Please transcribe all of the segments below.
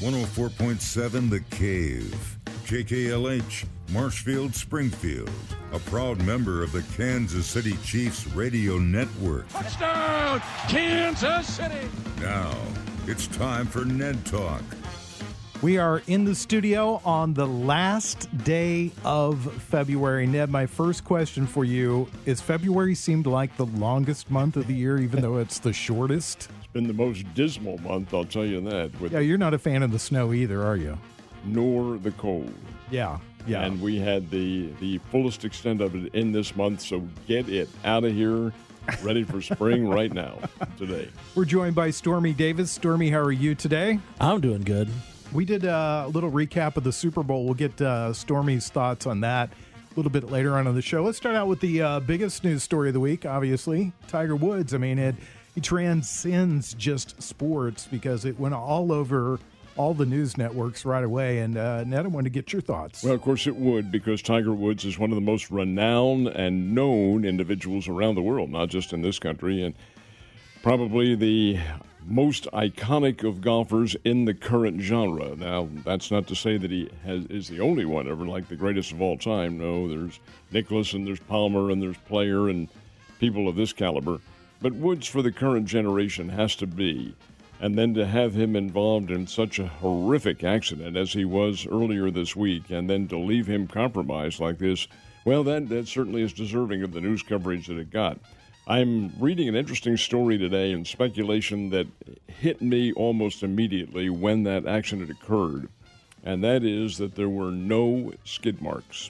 104.7 The Cave, KKLH, Marshfield, Springfield, a proud member of the Kansas City Chiefs radio network. Touchdown, Kansas City! Now, it's time for Ned Talk. We are in the studio on the last day of February. Ned, my first question for you is, February seemed like the longest month of the year, even though it's the shortest? It's been the most dismal month, I'll tell you that. Yeah, you're not a fan of the snow either, are you? Nor the cold. Yeah. And we had the fullest extent of it in this month, so get it out of here. Ready for spring right now, today. We're joined by Stormy Davis. Stormy, how are you today? I'm doing good. We did a little recap of the Super Bowl. We'll get Stormy's thoughts on that a little bit later on in the show. Let's start out with the biggest news story of the week, obviously. Tiger Woods. I mean, he transcends just sports because it went all over all the news networks right away. And, Ned, I wanted to get your thoughts. Well, of course it would, because Tiger Woods is one of the most renowned and known individuals around the world, not just in this country, and probably the most iconic of golfers in the current genre. Now, that's not to say that he is the only one ever, like the greatest of all time. No, there's Nicklaus and there's Palmer and there's Player and people of this caliber. But Woods, for the current generation, has to be. And then to have him involved in such a horrific accident as he was earlier this week, and then to leave him compromised like this, well, that certainly is deserving of the news coverage that it got. I'm reading an interesting story today and speculation that hit me almost immediately when that accident occurred, and that is that there were no skid marks.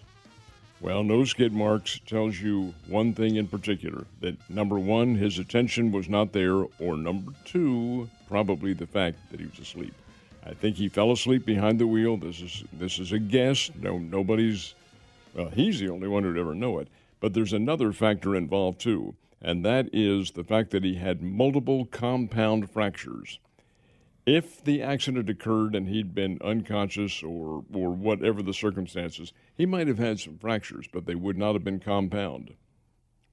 Well, no skid marks tells you one thing in particular, that number one, his attention was not there, or number two, probably the fact that he was asleep. I think he fell asleep behind the wheel. This is a guess. Nobody's, well, he's the only one who'd ever know it. But there's another factor involved too, and that is the fact that he had multiple compound fractures. If the accident occurred and he'd been unconscious or whatever the circumstances, he might have had some fractures, but they would not have been compound.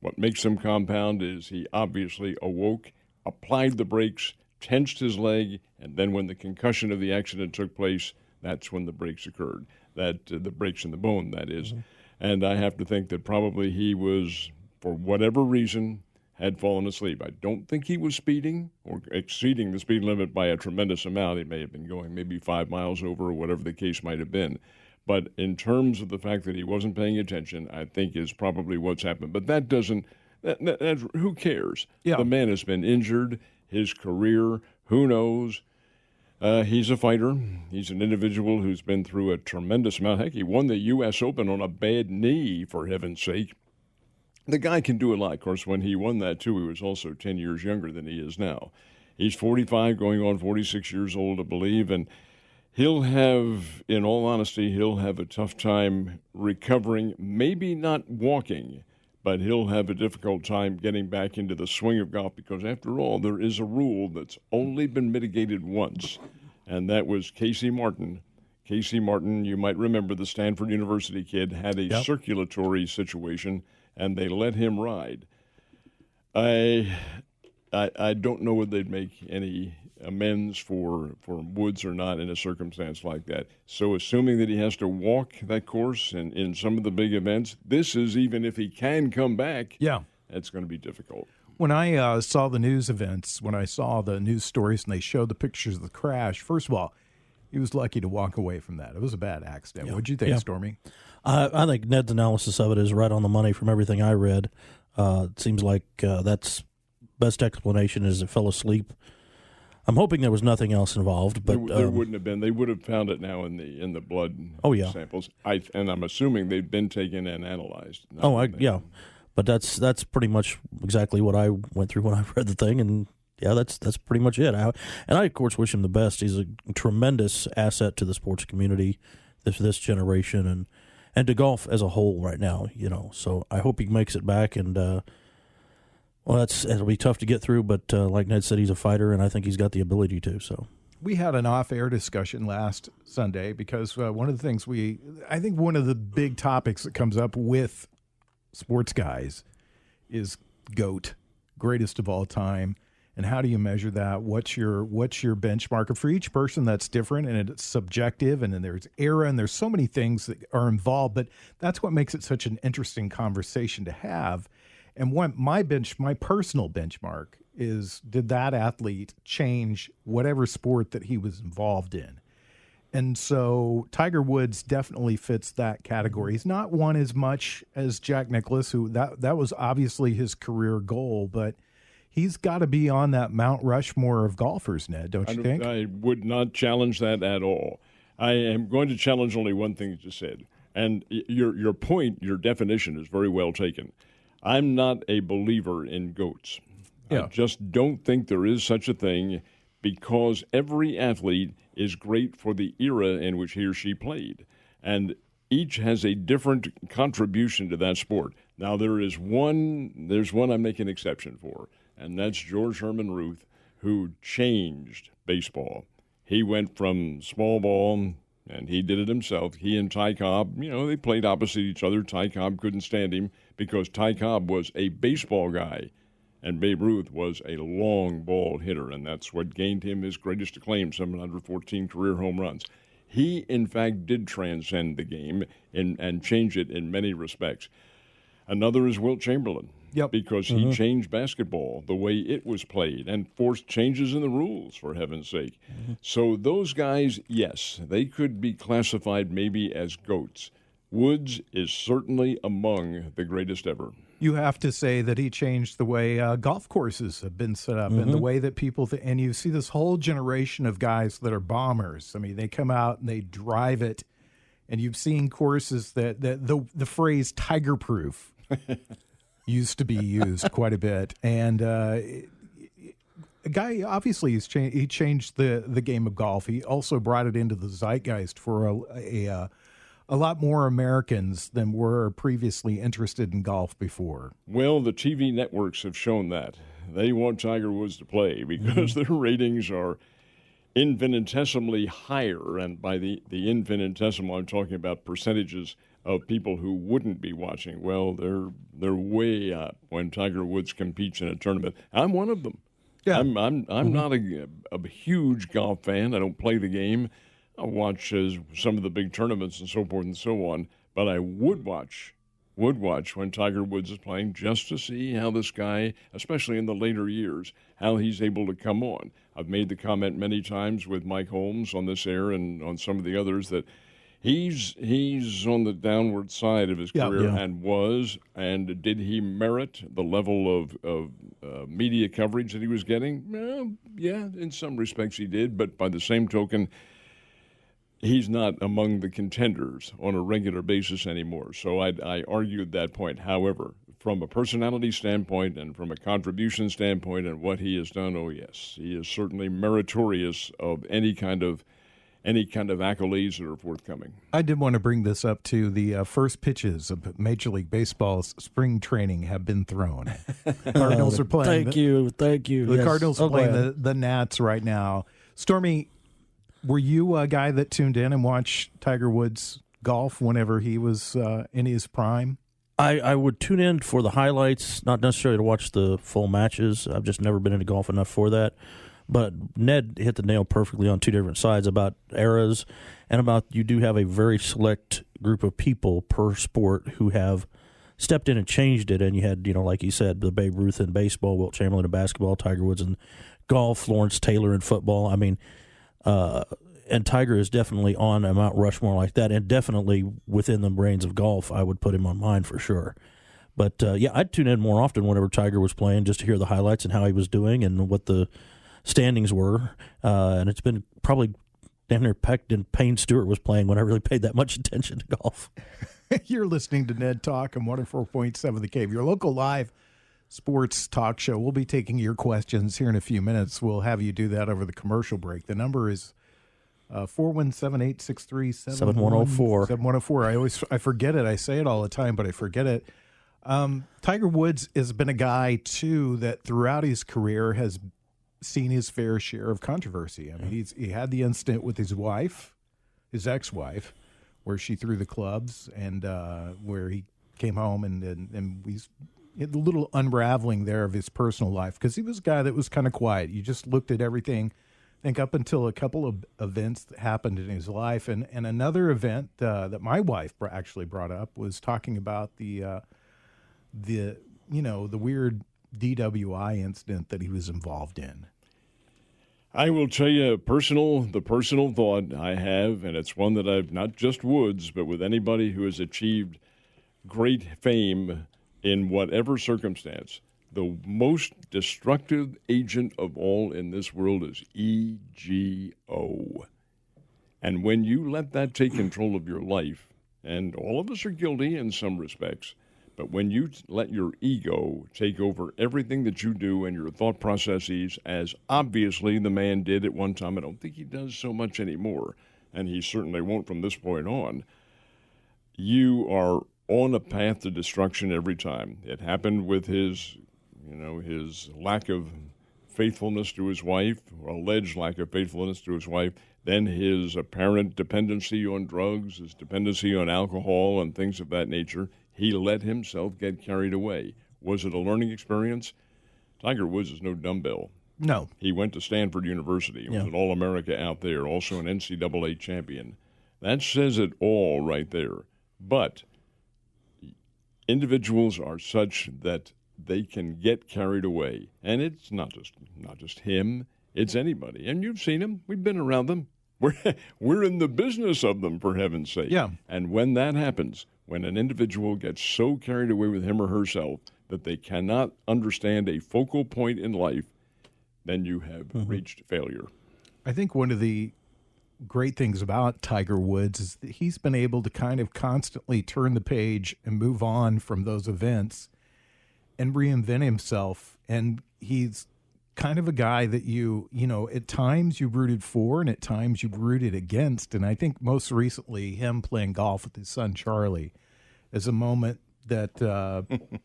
What makes them compound is he obviously awoke, applied the brakes, tensed his leg, and then when the concussion of the accident took place, that's when the breaks occurred. The breaks in the bone, that is. Mm-hmm. And I have to think that probably he was, for whatever reason, had fallen asleep. I don't think he was speeding or exceeding the speed limit by a tremendous amount. He may have been going maybe 5 miles over or whatever the case might have been. But in terms of the fact that he wasn't paying attention, I think is probably what's happened. But that doesn't, who cares? Yeah. The man has been injured, his career, who knows? He's a fighter. He's an individual who's been through a tremendous amount. Heck, he won the U.S. Open on a bad knee, for heaven's sake. The guy can do a lot. Of course, when he won that, too, he was also 10 years younger than he is now. He's 45, going on 46 years old, I believe, and he'll have, in all honesty, he'll have a tough time recovering, maybe not walking, but he'll have a difficult time getting back into the swing of golf because, after all, there is a rule that's only been mitigated once, and that was Casey Martin. Casey Martin, you might remember, the Stanford University kid, had a circulatory situation, and they let him ride. I don't know whether they'd make any amends for Woods or not in a circumstance like that. So assuming that he has to walk that course in some of the big events, this is even if he can come back, that's going to be difficult. When I saw the news events, when I saw the news stories and they showed the pictures of the crash, first of all, he was lucky to walk away from that. It was a bad accident. What'd you think, Stormy? I think Ned's analysis of it is right on the money from everything I read. It seems like that's best explanation is it fell asleep. I'm hoping there was nothing else involved, but there wouldn't have been. They would have found it now in the blood samples. And I'm assuming they've been taken and analyzed. But that's pretty much exactly what I went through when I read the thing, and that's pretty much it. And I of course wish him the best. He's a tremendous asset to the sports community, this generation, and to golf as a whole right now. So I hope he makes it back, and it'll be tough to get through. But like Ned said, he's a fighter, and I think he's got the ability to. So we had an off-air discussion last Sunday because one of the things I think one of the big topics that comes up with sports guys is GOAT, greatest of all time. And how do you measure that? What's your benchmark? And for each person, that's different, and it's subjective, and then there's era, and there's so many things that are involved. But that's what makes it such an interesting conversation to have. And my personal benchmark is, did that athlete change whatever sport that he was involved in? And so Tiger Woods definitely fits that category. He's not won as much as Jack Nicklaus, who that was obviously his career goal, but he's got to be on that Mount Rushmore of golfers, Ned, don't you think? I would not challenge that at all. I am going to challenge only one thing that you said. And your point, your definition is very well taken. I'm not a believer in GOATs. Yeah. I just don't think there is such a thing, because every athlete is great for the era in which he or she played. And each has a different contribution to that sport. Now, there's one I make an exception for, and that's George Herman Ruth, who changed baseball. He went from small ball, and he did it himself. He and Ty Cobb, they played opposite each other. Ty Cobb couldn't stand him because Ty Cobb was a baseball guy, and Babe Ruth was a long ball hitter, and that's what gained him his greatest acclaim, 714 career home runs. He, in fact, did transcend the game and change it in many respects. Another is Wilt Chamberlain. Yep. Because he changed basketball, the way it was played, and forced changes in the rules, for heaven's sake. Mm-hmm. So those guys, yes, they could be classified maybe as GOATs. Woods is certainly among the greatest ever. You have to say that he changed the way golf courses have been set up and the way that people and you see this whole generation of guys that are bombers. I mean, they come out and they drive it, and you've seen courses that the phrase tiger proof used to be used quite a bit. And a guy, obviously, he changed the game of golf. He also brought it into the zeitgeist for a lot more Americans than were previously interested in golf before. Well, the TV networks have shown that. They want Tiger Woods to play because their ratings are infinitesimally higher. And by the infinitesimal, I'm talking about percentages of people who wouldn't be watching. Well, they're way up when Tiger Woods competes in a tournament. I'm one of them. Yeah. I'm not a huge golf fan. I don't play the game. I watch some of the big tournaments and so forth and so on, but I would watch when Tiger Woods is playing, just to see how this guy, especially in the later years, how he's able to come on. I've made the comment many times with Mike Holmes on this air and on some of the others that he's on the downward side of his career and did he merit the level of media coverage that he was getting? Well, yeah, in some respects he did, but by the same token, he's not among the contenders on a regular basis anymore. So I argued that point. However, from a personality standpoint and from a contribution standpoint and what he has done, oh yes, he is certainly meritorious of any kind of accolades that are forthcoming. I did want to bring this up to the first pitches of Major League Baseball's spring training have been thrown. Cardinals are playing. Thank you. The Cardinals are playing the Nats right now. Stormy, were you a guy that tuned in and watched Tiger Woods golf whenever he was in his prime? I would tune in for the highlights, not necessarily to watch the full matches. I've just never been into golf enough for that. But Ned hit the nail perfectly on two different sides about eras and about you do have a very select group of people per sport who have stepped in and changed it. And you had, like you said, the Babe Ruth in baseball, Wilt Chamberlain in basketball, Tiger Woods in golf, Lawrence Taylor in football. I mean, and Tiger is definitely on a Mount Rushmore like that, and definitely within the brains of golf, I would put him on mine for sure. But, I'd tune in more often whenever Tiger was playing just to hear the highlights and how he was doing and what the standings were. And it's been probably damn near pecked and Payne Stewart was playing when I really paid that much attention to golf. You're listening to Ned Talk on 104.7 The Cave, your local live sports talk show. We'll be taking your questions here in a few minutes. We'll have you do that over the commercial break. The number is 417-863-7104. 7104. I forget it. I say it all the time, but I forget it. Tiger Woods has been a guy, too, that throughout his career has seen his fair share of controversy. I mean, he had the incident with his wife, his ex-wife, where she threw the clubs and where he came home and he's the little unraveling there of his personal life, because he was a guy that was kind of quiet. You just looked at everything, I think, up until a couple of events that happened in his life. And another event that my wife actually brought up was talking about the weird DWI incident that he was involved in. I will tell you the personal thought I have, and it's one that I've, not just Woods, but with anybody who has achieved great fame in whatever circumstance. The most destructive agent of all in this world is ego. And when you let that take control of your life, and all of us are guilty in some respects, but when you let your ego take over everything that you do and your thought processes, as obviously the man did at one time, I don't think he does so much anymore, and he certainly won't from this point on, you are on a path to destruction every time. It happened with his lack of faithfulness to his wife, or alleged lack of faithfulness to his wife, then his apparent dependency on drugs, his dependency on alcohol and things of that nature. He let himself get carried away. Was it a learning experience? Tiger Woods is no dumbbell. No. He went to Stanford University. He was an All-America out there, also an NCAA champion. That says it all right there. But individuals are such that they can get carried away. And it's not just him, it's anybody. And you've seen them. We've been around them. We're in the business of them, for heaven's sake. Yeah. And when that happens, when an individual gets so carried away with him or herself that they cannot understand a focal point in life, then you have reached failure. I think one of the great things about Tiger Woods is that he's been able to kind of constantly turn the page and move on from those events and reinvent himself. And he's kind of a guy that you at times you rooted for and at times you rooted against. And I think most recently him playing golf with his son Charlie is a moment that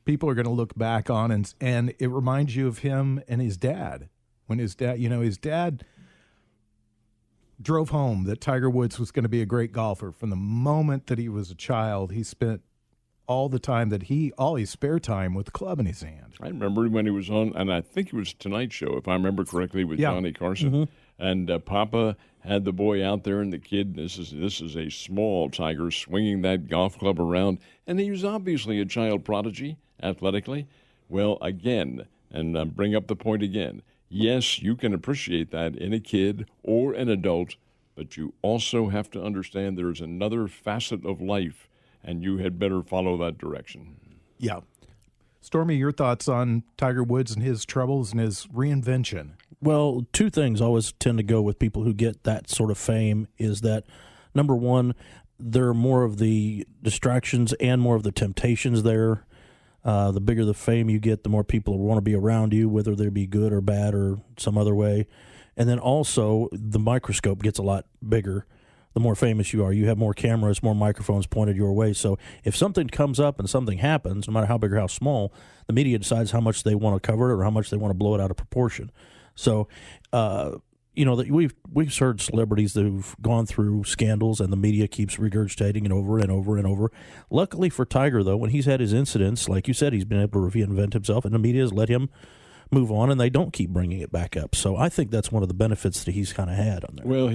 people are going to look back on, and it reminds you of him and his dad. When his dad drove home that Tiger Woods was going to be a great golfer. From the moment that he was a child, he spent all his spare time with the club in his hand. I remember when he was on, and I think it was Tonight Show, if I remember correctly, with Johnny Carson. And Papa had the boy out there, and the kid, this is a small Tiger, swinging that golf club around. And he was obviously a child prodigy, athletically. Well, again, and bring up the point again, yes, you can appreciate that in a kid or an adult, but you also have to understand there's another facet of life, and you had better follow that direction. Yeah. Stormy, your thoughts on Tiger Woods and his troubles and his reinvention? Well, two things always tend to go with people who get that sort of fame is that, number one, there are more of the distractions and more of the temptations there. The bigger the fame you get, the more people want to be around you, whether they be good or bad or some other way. And then also the microscope gets a lot bigger. The more famous you are, you have more cameras, more microphones pointed your way. So if something comes up and something happens, no matter how big or how small, the media decides how much they want to cover it or how much they want to blow it out of proportion. So, we've heard celebrities who've gone through scandals, and the media keeps regurgitating it over and over and over. Luckily for Tiger, though, when he's had his incidents, like you said, he's been able to reinvent himself, and the media has let him move on, and they don't keep bringing it back up. So I think that's one of the benefits that he's kind of had on there. Well,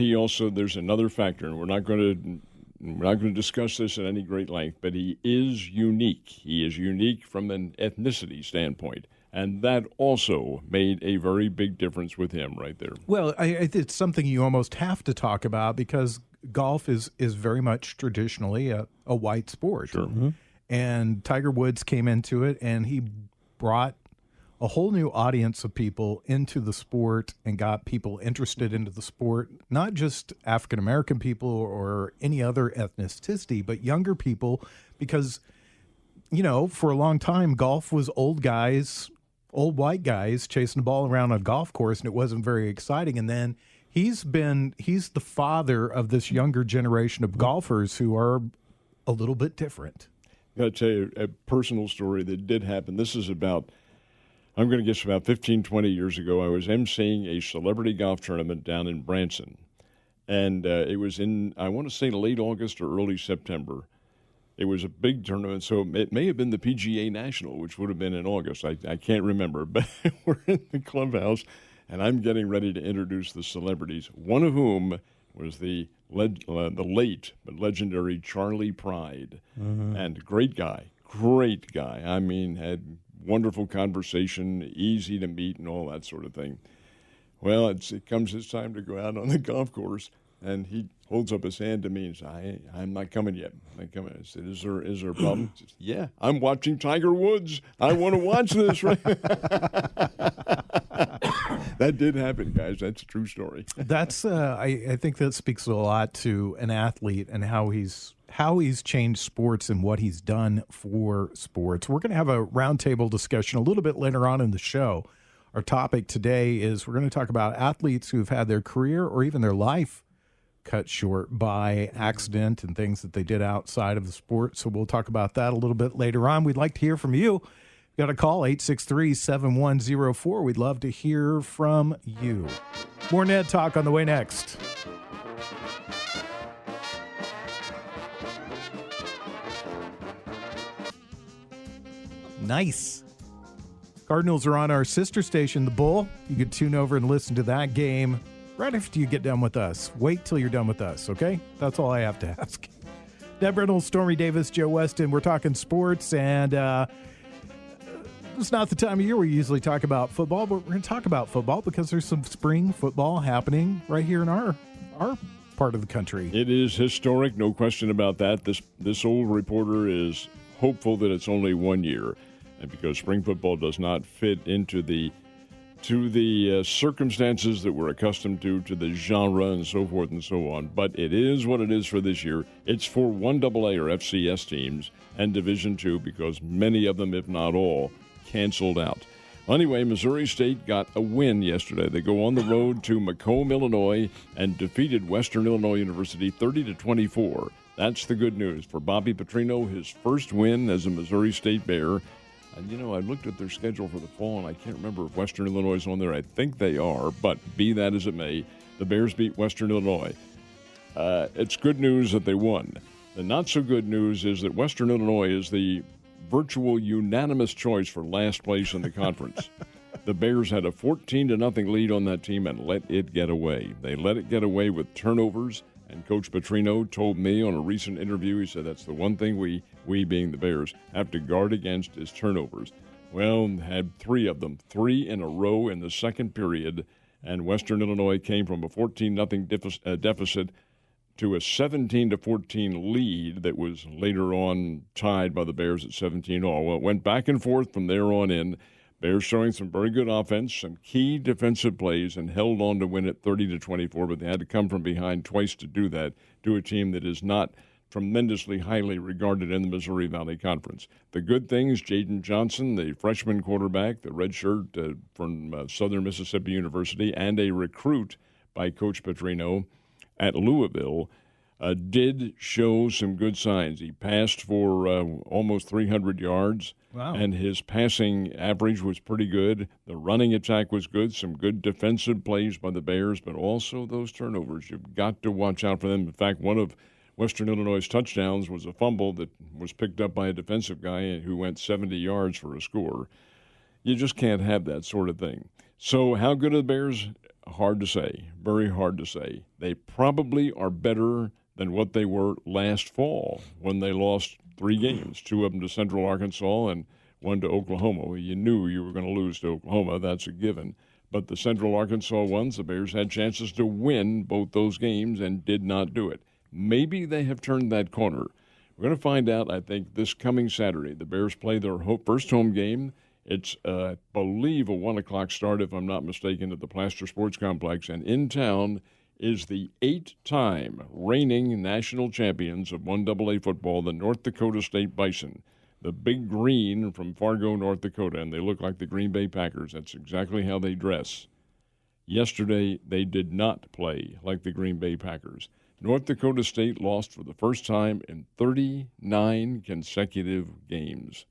there's another factor, and we're not going to discuss this at any great length, but he is unique. He is unique from an ethnicity standpoint. And that also made a very big difference with him right there. Well, it's something you almost have to talk about because golf is very much traditionally a white sport. Sure. Mm-hmm. And Tiger Woods came into it, and he brought a whole new audience of people into the sport and got people interested into the sport, not just African-American people or any other ethnicity, but younger people because, for a long time, golf was old white guys chasing the ball around a golf course, and it wasn't very exciting. And then he's the father of this younger generation of golfers who are a little bit different. I've got to tell you a personal story that did happen. This is about 15, 20 years ago. I was emceeing a celebrity golf tournament down in Branson. And it was in, I want to say, late August or early September. It was a big tournament, so it may have been the PGA National, which would have been in August. I can't remember, but we're in the clubhouse, and I'm getting ready to introduce the celebrities, one of whom was the late but legendary Charlie Pride. And great guy. I mean, had wonderful conversation, easy to meet, and all that sort of thing. Well, it comes his time to go out on the golf course, and he holds up his hand to me and says, I'm not coming yet. I said, is there a problem? He says, yeah, I'm watching Tiger Woods. I want to watch this. Right? That did happen, guys. That's a true story. That's I think that speaks a lot to an athlete and how he's changed sports and what he's done for sports. We're going to have a roundtable discussion a little bit later on in the show. Our topic today is we're going to talk about athletes who've had their career or even their life cut short by accident and things that they did outside of the sport. So we'll talk about that a little bit later on. We'd like to hear from you. Got a call, 863-7104. We'd love to hear from you. More Ned Talk on the way next. Nice. Cardinals are on our sister station, The Bull. You can tune over and listen to that game right after you get done with us. Wait till you're done with us, okay? That's all I have to ask. Ned Reynolds, Stormy Davis, Joe Westen. We're talking sports, and it's not the time of year we usually talk about football, but we're going to talk about football because there's some spring football happening right here in our part of the country. It is historic, no question about that. This old reporter is hopeful that it's only 1 year, and because spring football does not fit into the circumstances that we're accustomed to the genre and so forth and so on. But it is what it is for this year. It's for 1AA or FCS teams and Division II because many of them, if not all, canceled out. Anyway, Missouri State got a win yesterday. They go on the road to Macomb, Illinois, and defeated Western Illinois University 30-24. That's the good news for Bobby Petrino, his first win as a Missouri State Bear. And, I looked at their schedule for the fall, and I can't remember if Western Illinois is on there. I think they are, but be that as it may, the Bears beat Western Illinois. It's good news that they won. The not-so-good news is that Western Illinois is the virtual unanimous choice for last place in the conference. The Bears had a 14-0 lead on that team and let it get away. They let it get away with turnovers, and Coach Petrino told me on a recent interview, he said that's the one thing we being the Bears, have to guard against is turnovers. Well, had 3 of them, 3 in a row in the second period, and Western Illinois came from a 14-0 deficit to a 17-14 lead that was later on tied by the Bears at 17-all. Well, it went back and forth from there on in. Bears showing some very good offense, some key defensive plays, and held on to win it 30-24, but they had to come from behind twice to do that to a team that is not tremendously highly regarded in the Missouri Valley Conference. The good things, Jaden Johnson, the freshman quarterback, the redshirt from Southern Mississippi University, and a recruit by Coach Petrino at Louisville, did show some good signs. He passed for almost 300 yards. Wow. And his passing average was pretty good. The running attack was good. Some good defensive plays by the Bears, but also those turnovers. You've got to watch out for them. In fact, one of Western Illinois' touchdowns was a fumble that was picked up by a defensive guy who went 70 yards for a score. You just can't have that sort of thing. So how good are the Bears? Hard to say. Very hard to say. They probably are better than what they were last fall when they lost 3 games, 2 of them to Central Arkansas and 1 to Oklahoma. Well, you knew you were going to lose to Oklahoma. That's a given. But the Central Arkansas ones, the Bears had chances to win both those games and did not do it. Maybe they have turned that corner. We're going to find out, I think, this coming Saturday. The Bears play their first home game. It's, I believe, a 1 o'clock start, if I'm not mistaken, at the Plaster Sports Complex. And in town is the 8-time reigning national champions of 1AA football, the North Dakota State Bison. The Big Green from Fargo, North Dakota, and they look like the Green Bay Packers. That's exactly how they dress. Yesterday, they did not play like the Green Bay Packers. North Dakota State lost for the first time in 39 consecutive games.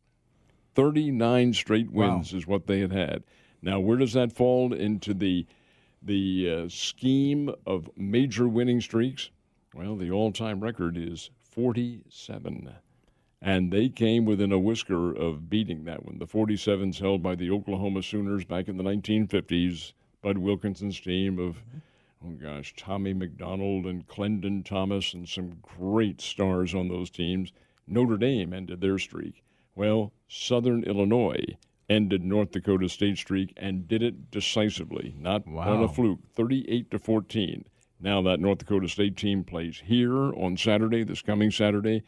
39 straight wins is what they had had. Now, where does that fall into the scheme of major winning streaks? Well, the all-time record is 47. and they came within a whisker of beating that one. The 47s held by the Oklahoma Sooners back in the 1950s, Bud Wilkinson's team of, Tommy McDonald and Clendon Thomas and some great stars on those teams. Notre Dame ended their streak. Well, Southern Illinois ended North Dakota State's streak and did it decisively, not on a fluke, 38-14. Now that North Dakota State team plays here on Saturday, this coming Saturday.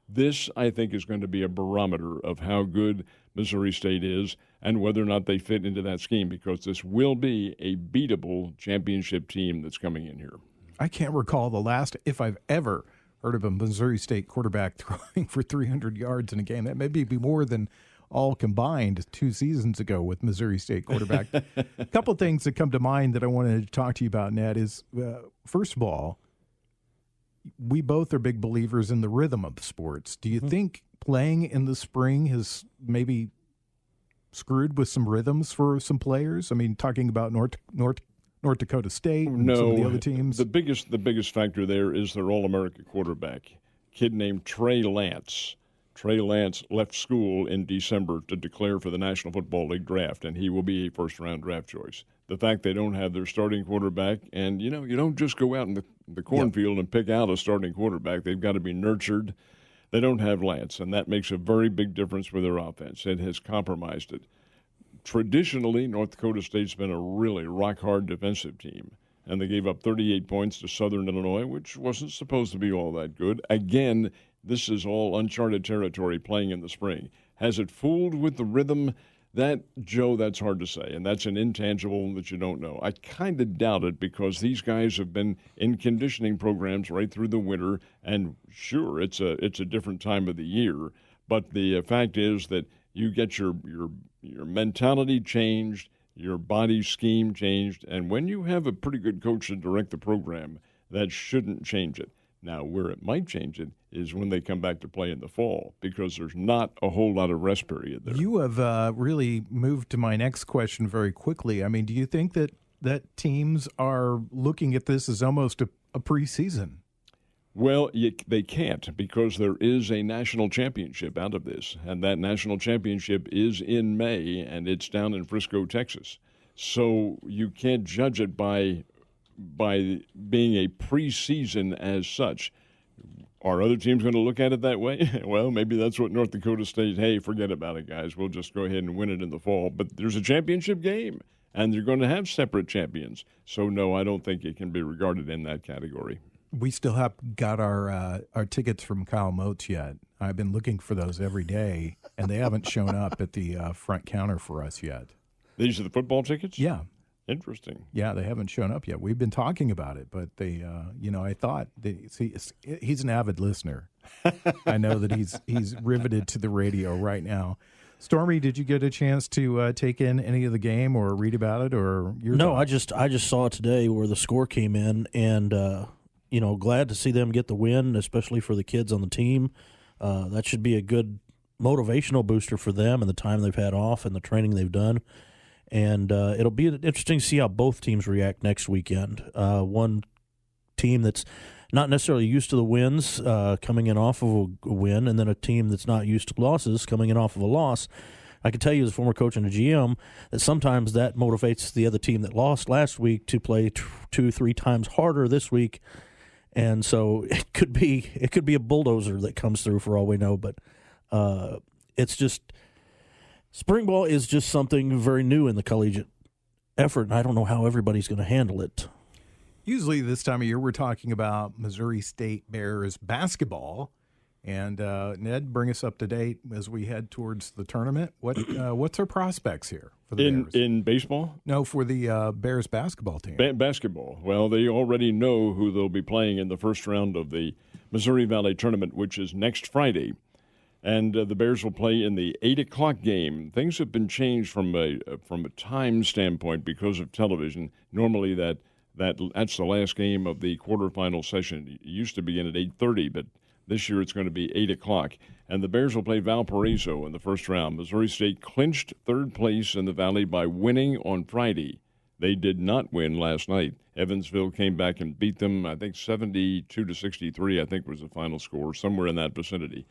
This, I think, is going to be a barometer of how good Missouri State is and whether or not they fit into that scheme, because this will be a beatable championship team that's coming in here. I can't recall the last, if I've ever heard of a Missouri State quarterback throwing for 300 yards in a game. That may be more than all combined 2 seasons ago with Missouri State quarterback. A couple things that come to mind that I wanted to talk to you about, Ned, is first of all, we both are big believers in the rhythm of sports. Do you think playing in the spring has maybe screwed with some rhythms for some players? I mean, talking about North Dakota State and some of the other teams. The biggest factor there is their All-America quarterback, kid named Trey Lance. Trey Lance left school in December to declare for the National Football League draft, and he will be a first-round draft choice. The fact they don't have their starting quarterback, and, you don't just go out in the cornfield and pick out a starting quarterback. They've got to be nurtured. They don't have Lance, and that makes a very big difference with their offense. It has compromised it. Traditionally, North Dakota State's been a really rock-hard defensive team, and they gave up 38 points to Southern Illinois, which wasn't supposed to be all that good. Again, this is all uncharted territory playing in the spring. Has it fooled with the rhythm? Joe, that's hard to say, and that's an intangible that you don't know. I kind of doubt it, because these guys have been in conditioning programs right through the winter, and sure, it's a different time of the year, but the fact is that you get your mentality changed, your body scheme changed, and when you have a pretty good coach to direct the program, that shouldn't change it. Now, where it might change it is when they come back to play in the fall, because there's not a whole lot of rest period there. You have really moved to my next question very quickly. I mean, do you think that teams are looking at this as almost a preseason? Well, they can't, because there is a national championship out of this, and that national championship is in May, and it's down in Frisco, Texas. So you can't judge it by being a preseason as such. Are other teams going to look at it that way? Well, maybe that's what North Dakota State, hey, forget about it, guys. We'll just go ahead and win it in the fall. But there's a championship game, and they're going to have separate champions. So, no, I don't think it can be regarded in that category. We still have got our tickets from Kyle Moats yet. I've been looking for those every day, and they haven't shown up at the front counter for us yet. These are the football tickets? Yeah. Interesting. Yeah, they haven't shown up yet. We've been talking about it, but they, I thought he's an avid listener. I know that he's riveted to the radio right now. Stormy, did you get a chance to take in any of the game or read about it, or your No, thoughts? I just saw it today where the score came in, and glad to see them get the win, especially for the kids on the team. That should be a good motivational booster for them and the time they've had off and the training they've done. And it'll be interesting to see how both teams react next weekend. One team that's not necessarily used to the wins coming in off of a win, and then a team that's not used to losses coming in off of a loss. I can tell you as a former coach and a GM that sometimes that motivates the other team that lost last week to play 2-3 times harder this week. And so it could be a bulldozer that comes through for all we know. But it's just spring ball is just something very new in the collegiate effort, and I don't know how everybody's going to handle it. Usually this time of year we're talking about Missouri State Bears basketball. And Ned, bring us up to date as we head towards the tournament. What's our prospects here for the Bears? In baseball? No, for the Bears basketball team. Basketball. Well, they already know who they'll be playing in the first round of the Missouri Valley Tournament, which is next Friday. And the Bears will play in the 8 o'clock game. Things have been changed from a time standpoint because of television. Normally that's the last game of the quarterfinal session. It used to begin at 8:30, but this year it's going to be 8 o'clock. And the Bears will play Valparaiso in the first round. Missouri State clinched third place in the Valley by winning on Friday. They did not win last night. Evansville came back and beat them, I think 72-63, I think was the final score, somewhere in that vicinity.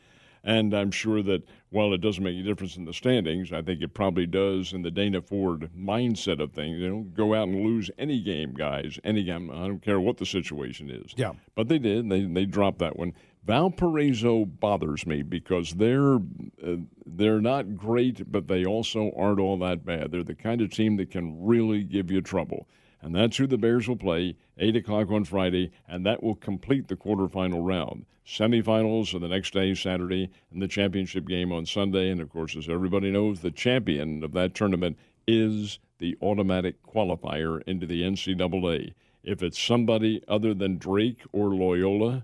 And I'm sure that while it doesn't make a difference in the standings, I think it probably does in the Dana Ford mindset of things. They don't go out and lose any game, guys. Any game. I don't care what the situation is. Yeah. But they did. They dropped that one. Valparaiso bothers me because they're not great, but they also aren't all that bad. They're the kind of team that can really give you trouble. And that's who the Bears will play, 8 o'clock on Friday, and that will complete the quarterfinal round. Semifinals are the next day, Saturday, and the championship game on Sunday. And, of course, as everybody knows, the champion of that tournament is the automatic qualifier into the NCAA. If it's somebody other than Drake or Loyola,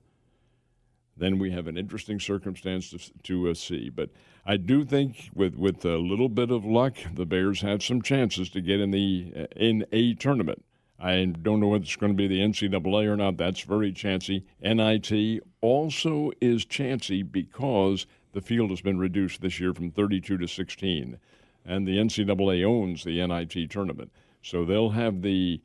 then we have an interesting circumstance to see. But I do think with a little bit of luck, the Bears have some chances to get in a tournament. I don't know whether it's going to be the NCAA or not. That's very chancy. NIT also is chancy because the field has been reduced this year from 32 to 16. And the NCAA owns the NIT tournament. So they'll have the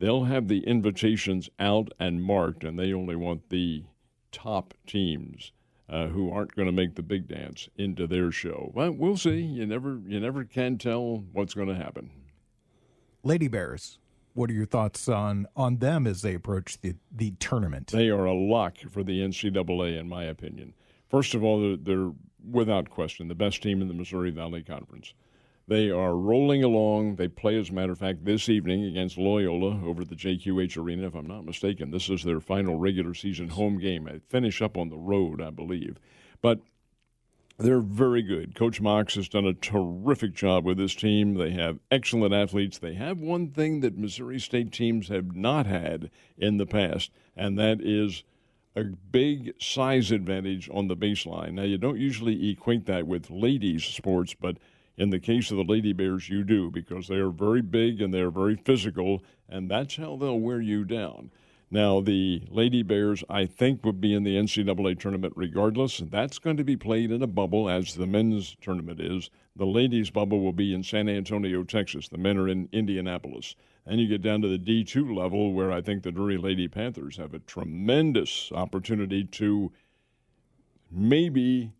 invitations out and marked, and they only want the top teams who aren't going to make the big dance into their show. Well, we'll see. You never can tell what's going to happen. Lady Bears, what are your thoughts on them as they approach the tournament? They are a lock for the NCAA, in my opinion. First of all, they're without question the best team in the Missouri Valley Conference. They are rolling along. They play, as a matter of fact, this evening against Loyola over at the JQH Arena, if I'm not mistaken. This is their final regular season home game. They finish up on the road, I believe. But they're very good. Coach Mox has done a terrific job with this team. They have excellent athletes. They have one thing that Missouri State teams have not had in the past, and that is a big size advantage on the baseline. Now, you don't usually equate that with ladies' sports, but in the case of the Lady Bears, you do, because they are very big and they are very physical, and that's how they'll wear you down. Now, the Lady Bears, I think, would be in the NCAA tournament regardless. That's going to be played in a bubble, as the men's tournament is. The ladies' bubble will be in San Antonio, Texas. The men are in Indianapolis. And you get down to the D2 level, where I think the Drury Lady Panthers have a tremendous opportunity to maybe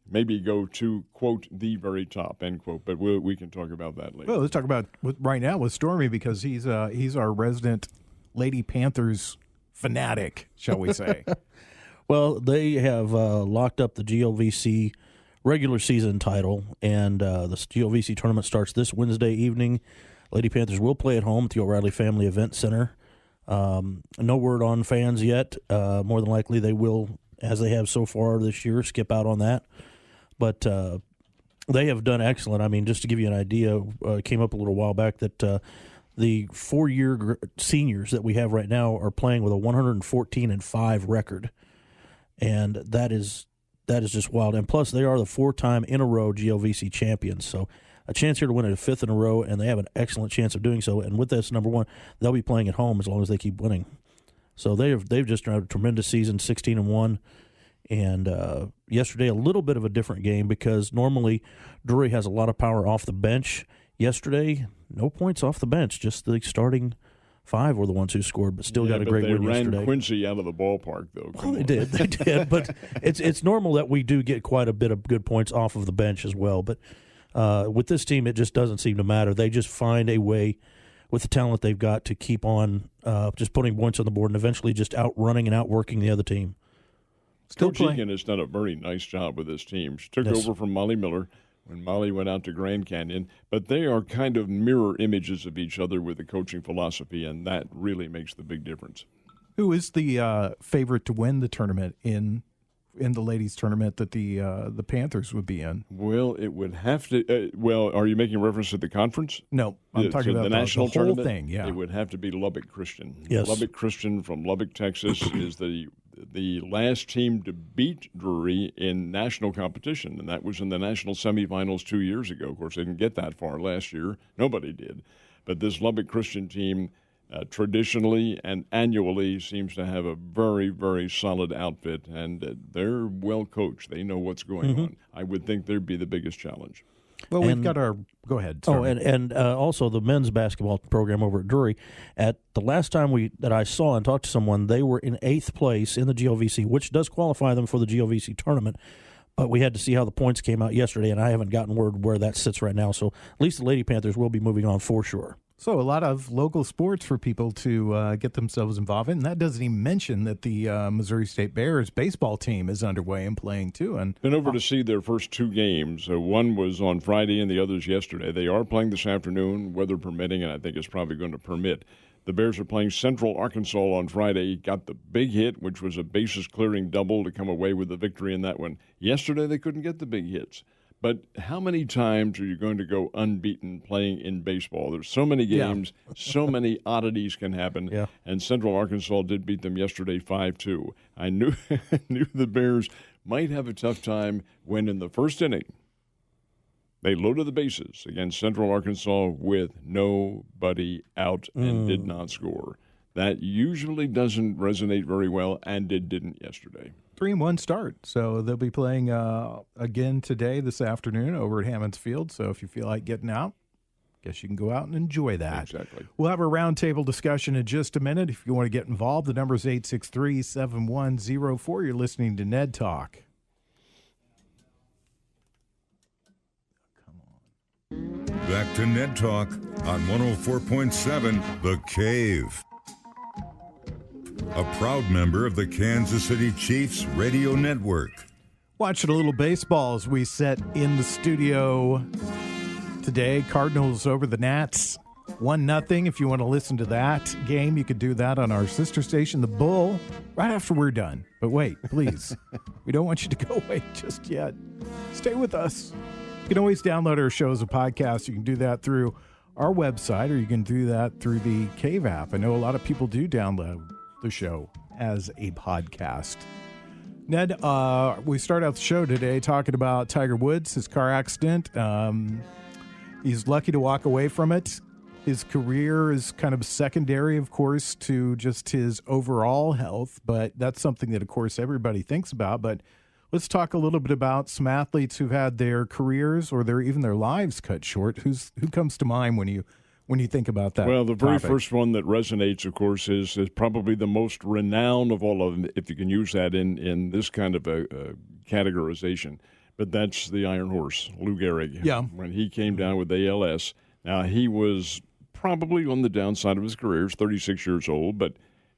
go to, quote, the very top, end quote. But we can talk about that later. Well, let's talk about right now with Stormy, because he's our resident Lady Panthers fanatic, shall we say. Well, they have locked up the GLVC regular season title, and the GLVC tournament starts this Wednesday evening. Lady Panthers will play at home at the O'Reilly Family Event Center. No word on fans yet. More than likely they will, as they have so far this year, skip out on that. But they have done excellent. I mean, just to give you an idea, it came up a little while back that the 4-year seniors that we have right now are playing with a 114-5 record, and that is just wild. And plus, they are the 4-time in a row GLVC champions, so a chance here to win it a 5th in a row, and they have an excellent chance of doing so. And with this, number one, they'll be playing at home as long as they keep winning. So they've just had a tremendous season, 16-1. And yesterday, a little bit of a different game, because normally Drury has a lot of power off the bench. Yesterday, no points off the bench, just the starting 5 were the ones who scored, but still got a great win yesterday. They ran Quincy out of the ballpark, though. Well, they did. But it's normal that we do get quite a bit of good points off of the bench as well. But with this team, it just doesn't seem to matter. They just find a way, with the talent they've got, to keep on just putting points on the board and eventually just outrunning and outworking the other team. Coach Egan has done a very nice job with this team. She took over from Molly Miller when Molly went out to Grand Canyon, but they are kind of mirror images of each other with the coaching philosophy, and that really makes the big difference. Who is the favorite to win the tournament in the ladies' tournament that the Panthers would be in? Well, it would have to. Are you making reference to the conference? No, I'm talking about the national the whole tournament thing. Yeah, it would have to be Lubbock Christian. Yes, Lubbock Christian from Lubbock, Texas, is the last team to beat Drury in national competition, and that was in the national semifinals 2 years ago. Of course, they didn't get that far last year. Nobody did. But this Lubbock Christian team traditionally and annually seems to have a very, very solid outfit, and they're well coached. They know what's going on. I would think they'd be the biggest challenge. Well, we've got our – go ahead. Sorry. Oh, and also the men's basketball program over at Drury. At the last time that I saw and talked to someone, they were in 8th place in the GLVC, which does qualify them for the GLVC tournament. But we had to see how the points came out yesterday, and I haven't gotten word where that sits right now. So at least the Lady Panthers will be moving on for sure. So a lot of local sports for people to get themselves involved in. And that doesn't even mention that the Missouri State Bears baseball team is underway and playing too. And been over to see their first two games. One was on Friday and the other's yesterday. They are playing this afternoon, weather permitting, and I think it's probably going to permit. The Bears are playing Central Arkansas on Friday. Got the big hit, which was a bases-clearing double to come away with the victory in that one. Yesterday, they couldn't get the big hits. But how many times are you going to go unbeaten playing in baseball? There's so many games, so many oddities can happen. Yeah. And Central Arkansas did beat them yesterday 5-2. I knew the Bears might have a tough time when in the first inning they loaded the bases against Central Arkansas with nobody out and did not score. That usually doesn't resonate very well, and it didn't yesterday. 3-1 start. So they'll be playing again today, this afternoon, over at Hammonds Field. So if you feel like getting out, guess you can go out and enjoy that. Exactly. We'll have a roundtable discussion in just a minute. If you want to get involved, the number is 863-7104. You're listening to Ned Talk. Back to Ned Talk on 104.7 The Cave. A proud member of the Kansas City Chiefs radio network. Watching a little baseball as we set in the studio today. Cardinals over the Nats. 1-0. If you want to listen to that game, you could do that on our sister station, The Bull, right after we're done. But wait, please. We don't want you to go away just yet. Stay with us. You can always download our show as a podcast. You can do that through our website, or you can do that through the Cave app. I know a lot of people do download the show as a podcast. Ned, we start out the show today talking about Tiger Woods, his car accident. He's lucky to walk away from it. His career is kind of secondary, of course, to just his overall health, but that's something that, of course, everybody thinks about. But let's talk a little bit about some athletes who've had their careers or even their lives cut short. Who comes to mind when you think about that? Well, the very topic? first one that resonates, of course, is probably the most renowned of all of them, if you can use that in this kind of a categorization. But that's the Iron Horse, Lou Gehrig. Yeah. When he came down with ALS. Now, he was probably on the downside of his career. He's 36 years old, but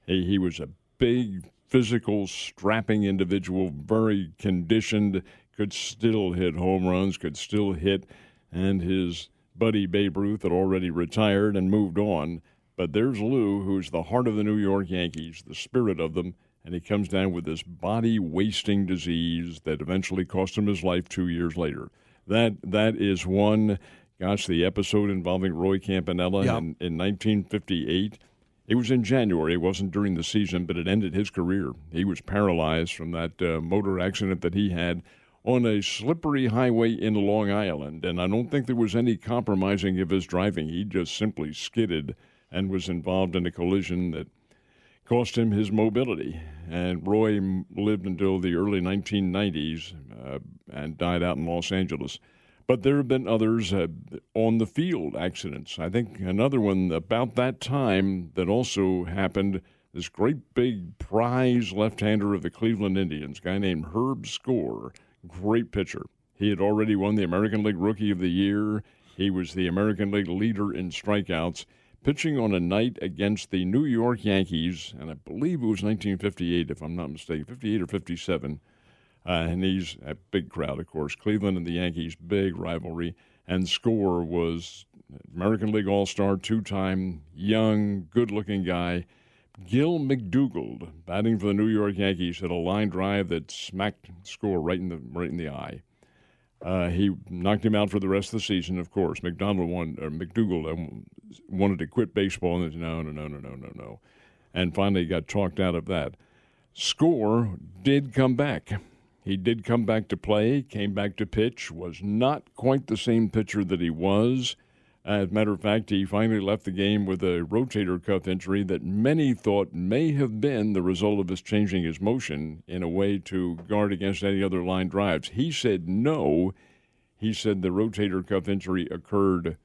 he was a big, physical, strapping individual, very conditioned, could still hit home runs, could still hit, and his buddy Babe Ruth had already retired and moved on. But there's Lou, who's the heart of the New York Yankees, the spirit of them, and he comes down with this body-wasting disease that eventually cost him his life 2 years later. That is one. Gosh, the episode involving Roy Campanella in 1958. It was in January. It wasn't during the season, but it ended his career. He was paralyzed from that motor accident that he had on a slippery highway in Long Island. And I don't think there was any compromising of his driving. He just simply skidded and was involved in a collision that cost him his mobility. And Roy lived until the early 1990s and died out in Los Angeles. But there have been others on the field accidents. I think another one about that time that also happened, this great big prize left-hander of the Cleveland Indians, a guy named Herb Score, great pitcher. He had already won the American League Rookie of the Year. He was the American League leader in strikeouts, pitching on a night against the New York Yankees, and I believe it was 1958, if I'm not mistaken, 58 or 57. And he's a big crowd, of course. Cleveland and the Yankees, big rivalry. And Score was American League All-Star, two-time, young, good-looking guy. Gil McDougald, batting for the New York Yankees, hit a line drive that smacked Score right in the eye. He knocked him out for the rest of the season, of course. McDougald wanted to quit baseball, and said, no. And finally got talked out of that. Score did come back. He did come back to play, came back to pitch, was not quite the same pitcher that he was. As a matter of fact, he finally left the game with a rotator cuff injury that many thought may have been the result of his changing his motion in a way to guard against any other line drives. He said no. He said the rotator cuff injury occurred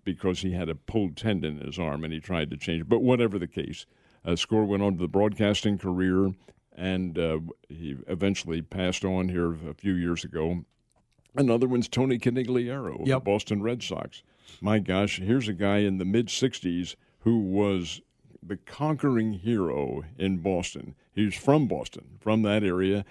because he had a pulled tendon in his arm and he tried to change it. But whatever the case, Score went on to the broadcasting career. and he eventually passed on here a few years ago. Another one's Tony Conigliaro of the Boston Red Sox. My gosh, here's a guy in the mid-'60s who was the conquering hero in Boston. He's from Boston, from that area.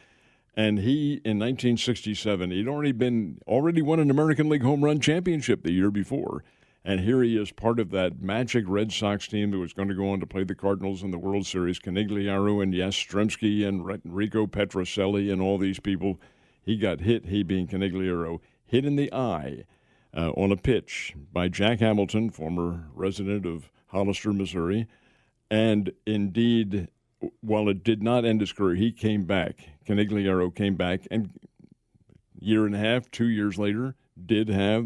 And he, in 1967, he'd already won an American League Home Run Championship the year before. And here he is, part of that magic Red Sox team that was going to go on to play the Cardinals in the World Series. Conigliaro and Yastrzemski and Rico Petrocelli and all these people. He got hit, he being Conigliaro, hit in the eye on a pitch by Jack Hamilton, former resident of Hollister, Missouri. And indeed, while it did not end his career, he came back. Conigliaro came back, and year and a half, 2 years later,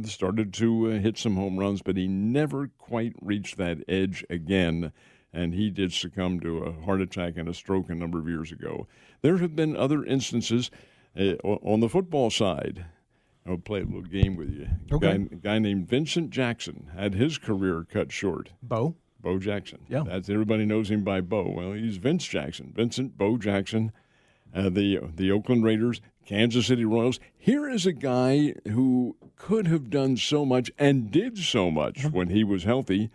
started to hit some home runs, but he never quite reached that edge again, and he did succumb to a heart attack and a stroke a number of years ago. There have been other instances on the football side. I'll play a little game with you. Okay. A guy named Vincent Jackson had his career cut short. Bo Jackson. Yeah. Everybody knows him by Bo. Well, he's Vince Jackson. Vincent Bo Jackson, the Oakland Raiders, Kansas City Royals. Here is a guy who could have done so much and did so much when he was healthy,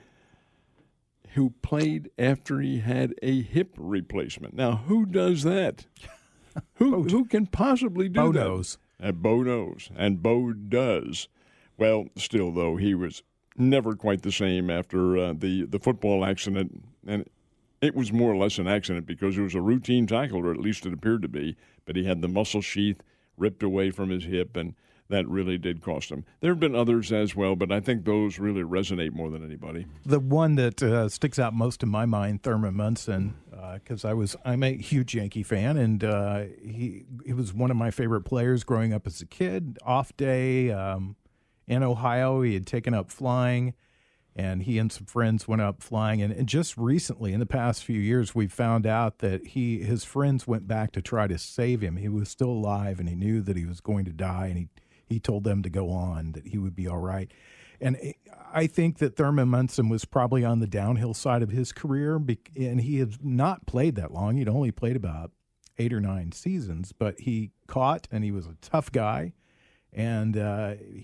who played after he had a hip replacement. Now, who does that? Who can possibly do Bo that? knows. Bo knows, and Bo does. Well, still, though, he was never quite the same after the football accident, and it was more or less an accident because it was a routine tackle, or at least it appeared to be, but he had the muscle sheath ripped away from his hip, and that really did cost him. There have been others as well, but I think those really resonate more than anybody. The one that sticks out most in my mind, Thurman Munson, because I'm a huge Yankee fan, and he was one of my favorite players growing up as a kid. Off day in Ohio, he had taken up flying, and he and some friends went up flying. And just recently, in the past few years, we found out that his friends went back to try to save him. He was still alive, and he knew that he was going to die, and he told them to go on, that he would be all right. And I think that Thurman Munson was probably on the downhill side of his career, and he had not played that long. He'd only played about 8 or 9 seasons, but he caught, and he was a tough guy. And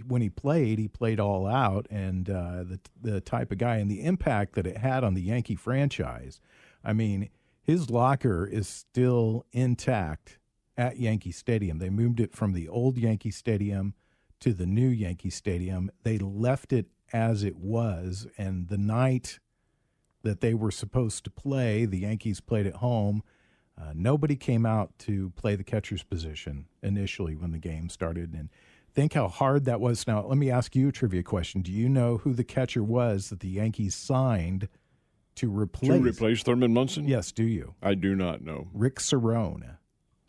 when he played all out, and the type of guy and the impact that it had on the Yankee franchise. I mean, his locker is still intact at Yankee Stadium. They moved it from the old Yankee Stadium to the new Yankee Stadium. They left it as it was, and the night that they were supposed to play, the Yankees played at home. Nobody came out to play the catcher's position initially when the game started, and think how hard that was. Now, let me ask you a trivia question. Do you know who the catcher was that the Yankees signed to replace Thurman Munson? Yes, do you? I do not know. Rick Cerrone.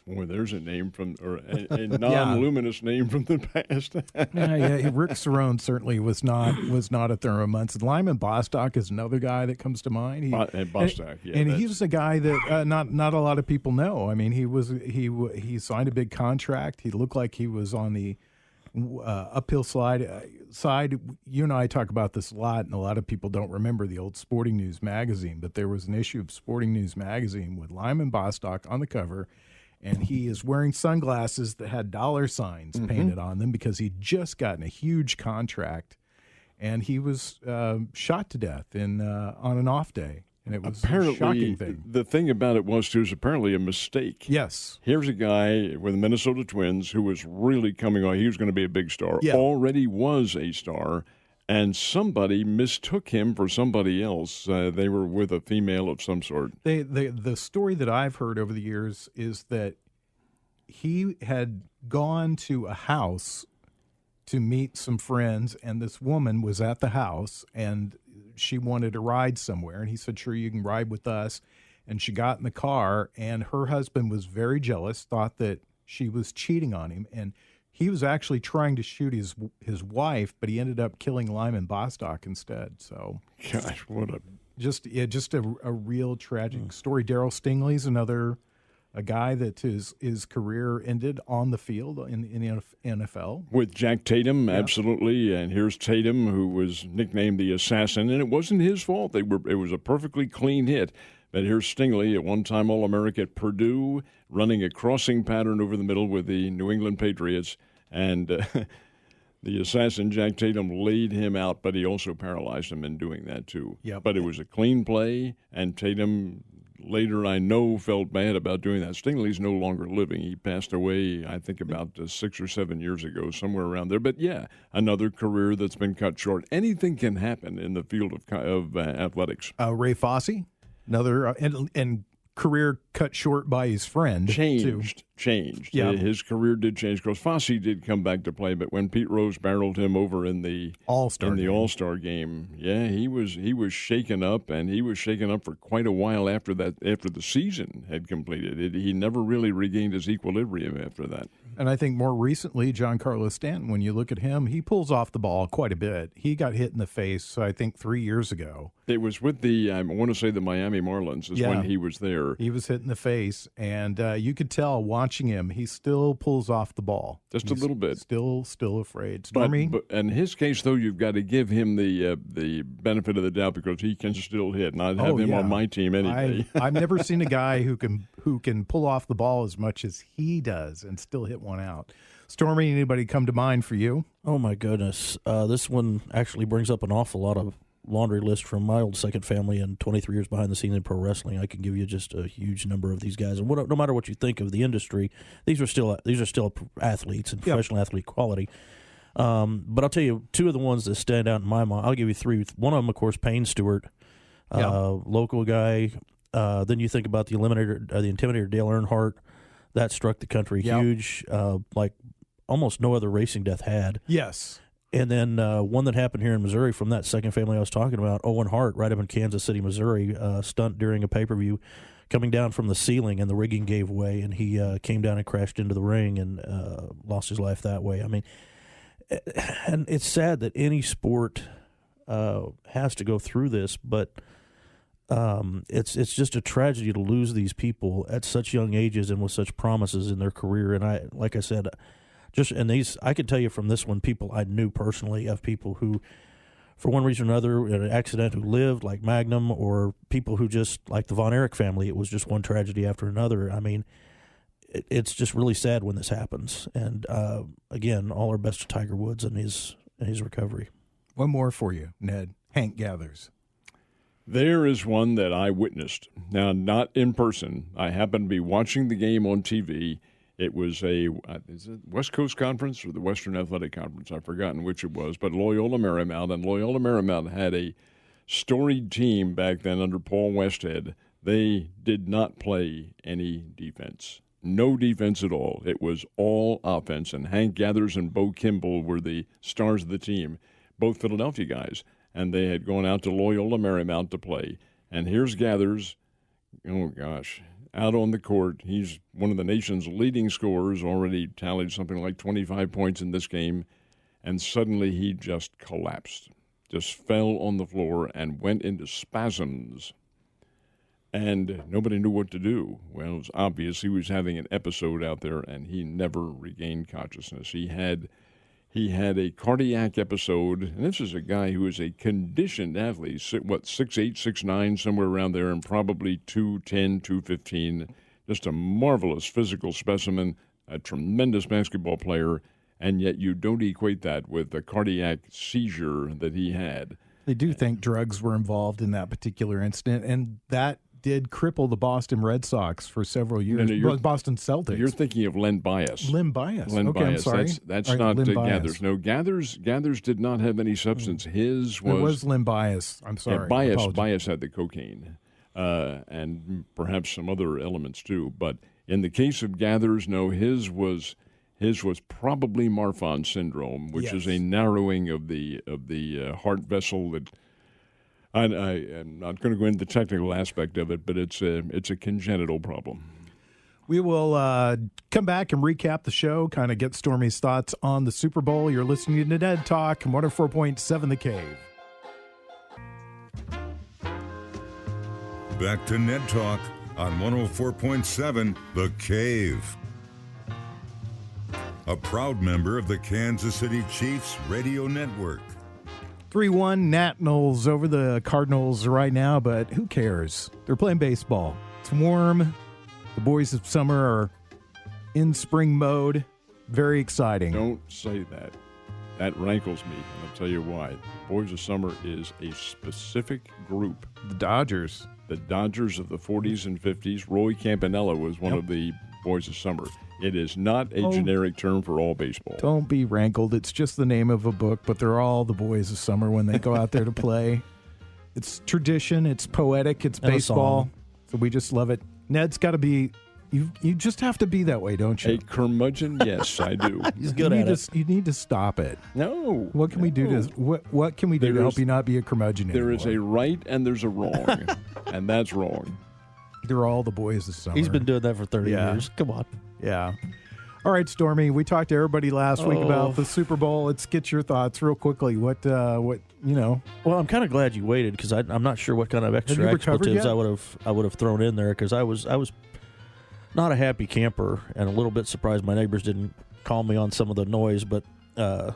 Boy, there's a name a non-luminous name from the past. yeah, Rick Cerrone certainly was not a Thurman Munson. Lyman Bostock is another guy that comes to mind. Bostock, yeah. And he's a guy that not a lot of people know. I mean, he signed a big contract. He looked like he was on the uphill side. You and I talk about this a lot, and a lot of people don't remember the old Sporting News magazine, but there was an issue of Sporting News magazine with Lyman Bostock on the cover, and he is wearing sunglasses that had dollar signs painted on them because he'd just gotten a huge contract, and he was shot to death on an off day. And it was apparently, a shocking thing. The thing about it was apparently a mistake. Yes. Here's a guy with the Minnesota Twins who was really coming on. He was going to be a big star. Yeah. Already was a star, and somebody mistook him for somebody else. They were with a female of some sort. The story that I've heard over the years is that he had gone to a house to meet some friends, and this woman was at the house, and she wanted to ride somewhere, and he said, sure, you can ride with us. And she got in the car, and her husband was very jealous, thought that she was cheating on him, and he was actually trying to shoot his wife, but he ended up killing Lyman Bostock instead. So, gosh, what a real tragic story. Darryl Stingley's another a guy that his career ended on the field in the NFL. With Jack Tatum, absolutely. And here's Tatum, who was nicknamed the Assassin, and it wasn't his fault. It was a perfectly clean hit. But here's Stingley, a one-time All-American at Purdue, running a crossing pattern over the middle with the New England Patriots. And the assassin, Jack Tatum, laid him out, but he also paralyzed him in doing that, too. Yep. But it was a clean play, and Tatum, later I know, felt bad about doing that. Stingley's no longer living. He passed away, I think, about 6 or 7 years ago, somewhere around there. But, yeah, another career that's been cut short. Anything can happen in the field of athletics. Ray Fosse, another, and career cut short by his friend. Changed. Yeah. His career did change because Fosse did come back to play, but when Pete Rose barreled him over in the All-Star game, yeah, he was shaken up, and he was shaken up for quite a while after the season had completed. He never really regained his equilibrium after that. And I think more recently, Giancarlo Stanton, when you look at him, he pulls off the ball quite a bit. He got hit in the face, I think, 3 years ago. It was with I want to say the Miami Marlins is when he was there. He was hit in the face, and you could tell watching him, he still pulls off the ball. Just a little bit. Still afraid. Stormy? But in his case, though, you've got to give him the benefit of the doubt because he can still hit. And I'd have him on my team anyway. I've never seen a guy who can pull off the ball as much as he does and still hit one out. Stormy, anybody come to mind for you? Oh, my goodness. This one actually brings up an awful lot of laundry list from my old second family and 23 years behind the scenes in pro wrestling. I can give you just a huge number of these guys. And no matter what you think of the industry, these are still athletes and professional athlete quality. But I'll tell you two of the ones that stand out in my mind. I'll give you three. One of them, of course, Payne Stewart, local guy. Then you think about the Intimidator Dale Earnhardt. That struck the country huge, like almost no other racing death had. Yes. And then one that happened here in Missouri from that second family I was talking about, Owen Hart, right up in Kansas City, Missouri, stunt during a pay-per-view, coming down from the ceiling, and the rigging gave way, and he came down and crashed into the ring and lost his life that way. I mean, and it's sad that any sport has to go through this, but it's just a tragedy to lose these people at such young ages and with such promises in their career. And like I said, I could tell you from this one, people I knew personally of people who, for one reason or another, in an accident who lived, like Magnum, or people who just, like the Von Erich family, it was just one tragedy after another. I mean, it's just really sad when this happens. And again, all our best to Tiger Woods and his recovery. One more for you, Ned. Hank Gathers. There is one that I witnessed. Now, not in person. I happened to be watching the game on TV. It was is it West Coast Conference or the Western Athletic Conference? I've forgotten which it was, but Loyola Marymount. And Loyola Marymount had a storied team back then under Paul Westhead. They did not play any defense. No defense at all. It was all offense. And Hank Gathers and Bo Kimball were the stars of the team, both Philadelphia guys. And they had gone out to Loyola Marymount to play. And here's Gathers. Oh, gosh. Out on the court. He's one of the nation's leading scorers, already tallied something like 25 points in this game, and suddenly he just collapsed, just fell on the floor and went into spasms, and nobody knew what to do. Well, it was obvious he was having an episode out there, and he never regained consciousness. He had a cardiac episode, and this is a guy who is a conditioned athlete, 6'8", 6'9", somewhere around there, and probably 210, 215, just a marvelous physical specimen, a tremendous basketball player, and yet you don't equate that with the cardiac seizure that he had. They do think drugs were involved in that particular incident, and that did cripple the Boston Red Sox for several years. Boston Celtics. You're thinking of Len Bias. Len Bias. Len okay, Bias. I'm sorry. That's not Gathers. No, Gathers did not have any substance. His was. It was Len Bias. I'm sorry. Yeah, Bias had the cocaine, and perhaps some other elements too. But in the case of Gathers, no, his was probably Marfan syndrome, which is a narrowing of the heart vessel that. I'm not going to go into the technical aspect of it, but it's a congenital problem. We will come back and recap the show, kind of get Stormy's thoughts on the Super Bowl. You're listening to Ned Talk, 104.7 The Cave. Back to Ned Talk on 104.7 The Cave. A proud member of the Kansas City Chiefs radio network. 3-1 Nationals over the Cardinals right now, but who cares? They're playing baseball. It's warm. The boys of summer are in spring mode. Very exciting. Don't say that. That rankles me, and I'll tell you why. Boys of Summer is a specific group. The Dodgers. The Dodgers of the 40s and 50s. Roy Campanella was one of the Boys of Summer. It is not a generic term for all baseball. Don't be rankled. It's just the name of a book, but they're all the boys of summer when they go out there to play. It's tradition. It's poetic. It's baseball. So we just love it. Ned's got to be. You just have to be that way, don't you? A curmudgeon? Yes, I do. He's good at it. You need to stop it. No. What can we do to what can we do to help you not be a curmudgeon There anymore? is a right and there's a wrong, and that's wrong. They're all the boys of summer. He's been doing that for 30 Yeah. years. Come on. Yeah. All right, Stormy. We talked to everybody last week about the Super Bowl. Let's get your thoughts real quickly. What you know? Well, I'm kind of glad you waited because I'm not sure what kind of you extra recovered expletives yet? I would have thrown in there because I was not a happy camper and a little bit surprised my neighbors didn't call me on some of the noise. But no,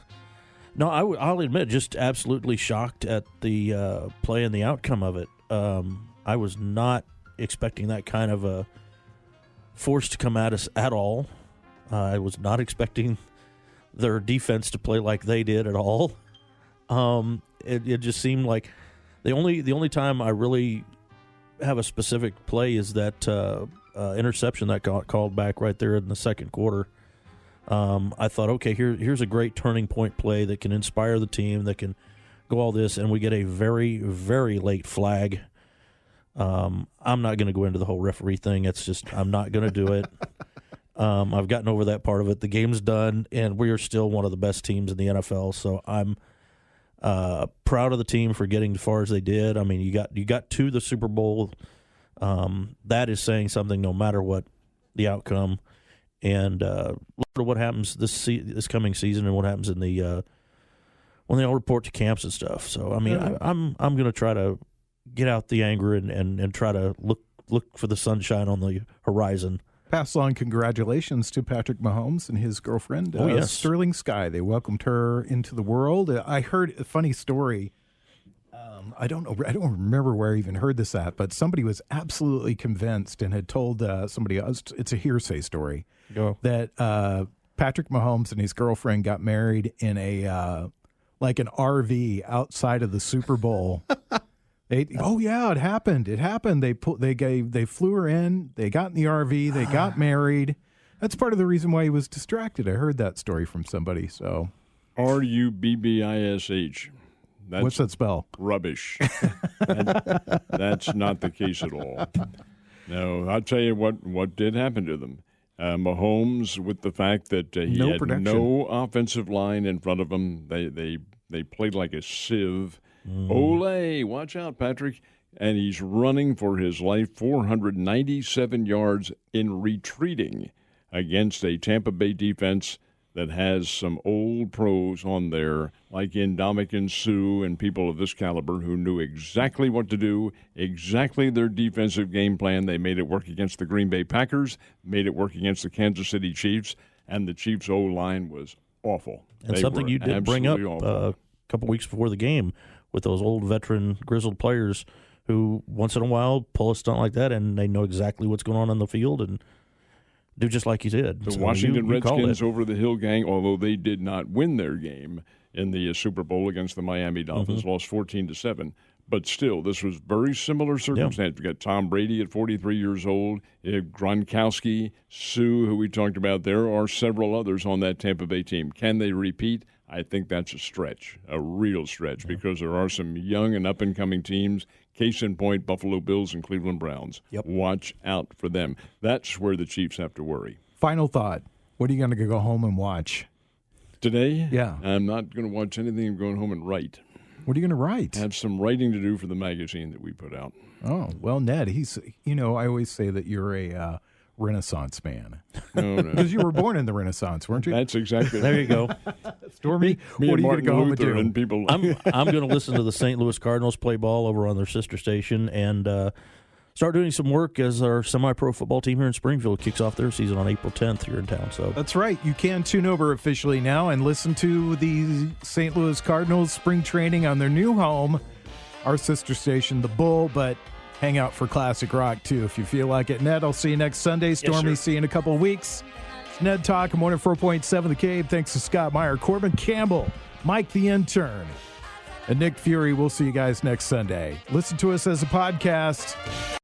I'll admit, just absolutely shocked at the play and the outcome of it. I was not expecting that kind of a force to come at us at all. I was not expecting their defense to play like they did at all. It just seemed like the only time I really have a specific play is that interception that got called back right there in the second quarter. I thought, okay, here's a great turning point play that can inspire the team, that can go all this, and we get a very, very late flag. I'm not going to go into the whole referee thing. It's just I'm not going to do it. I've gotten over that part of it. The game's done, and we are still one of the best teams in the NFL. So I'm proud of the team for getting as far as they did. I mean, you got to the Super Bowl. That is saying something, no matter what the outcome. And look at what happens this coming season, and what happens in the when they all report to camps and stuff. So I mean, I'm going to try to get out the anger and try to look for the sunshine on the horizon. Pass on congratulations to Patrick Mahomes and his girlfriend, yes. Sterling Sky. They welcomed her into the world. I heard a funny story. I don't remember where I even heard this at, but somebody was absolutely convinced and had told somebody else. It's a hearsay story. Go. That Patrick Mahomes and his girlfriend got married in a like an RV outside of the Super Bowl. It happened. It happened. They flew her in. They got in the RV. They got married. That's part of the reason why he was distracted. I heard that story from somebody. So, RUBBISH. What's that spell? Rubbish. That's not the case at all. No, I'll tell you what did happen to them. Mahomes, with the fact that he had no offensive line in front of him, they played like a sieve. Ole, watch out, Patrick. And he's running for his life, 497 yards in retreating against a Tampa Bay defense that has some old pros on there, like Ndamukong Suh and people of this caliber who knew exactly what to do, exactly their defensive game plan. They made it work against the Green Bay Packers, made it work against the Kansas City Chiefs, and the Chiefs' O-line was awful. And something you did bring up a couple weeks before the game with those old veteran grizzled players who once in a while pull a stunt like that, and they know exactly what's going on the field and do just like you did. The Washington Redskins over the Hill Gang, although they did not win their game in the Super Bowl against the Miami Dolphins, lost 14-7. But still, this was very similar circumstance. You got Tom Brady at 43 years old, Gronkowski, Sue, who we talked about. There are several others on that Tampa Bay team. Can they repeat? I think that's a stretch, a real stretch, because there are some young and up-and-coming teams. Case in point, Buffalo Bills and Cleveland Browns. Yep. Watch out for them. That's where the Chiefs have to worry. Final thought. What are you going to go home and watch? Today? Yeah. I'm not going to watch anything. I'm going home and write. What are you going to write? I have some writing to do for the magazine that we put out. Oh, well, Ned, I always say that you're a Renaissance man. No. Because you were born in the Renaissance, weren't you? That's exactly There you go. Stormy, Me what are and you going to Martin go home and Luther do? and people. I'm going to listen to the St. Louis Cardinals play ball over on their sister station and start doing some work as our semi-pro football team here in Springfield kicks off their season on April 10th here in town. So that's right. You can tune over officially now and listen to the St. Louis Cardinals spring training on their new home, our sister station, The Bull, but hang out for classic rock, too, if you feel like it. Ned, I'll see you next Sunday. Stormy, yes, see you in a couple of weeks. It's Ned Talk, 104.7 The Cave. Thanks to Scott Meyer, Corbin Campbell, Mike the Intern, and Nick Fury. We'll see you guys next Sunday. Listen to us as a podcast.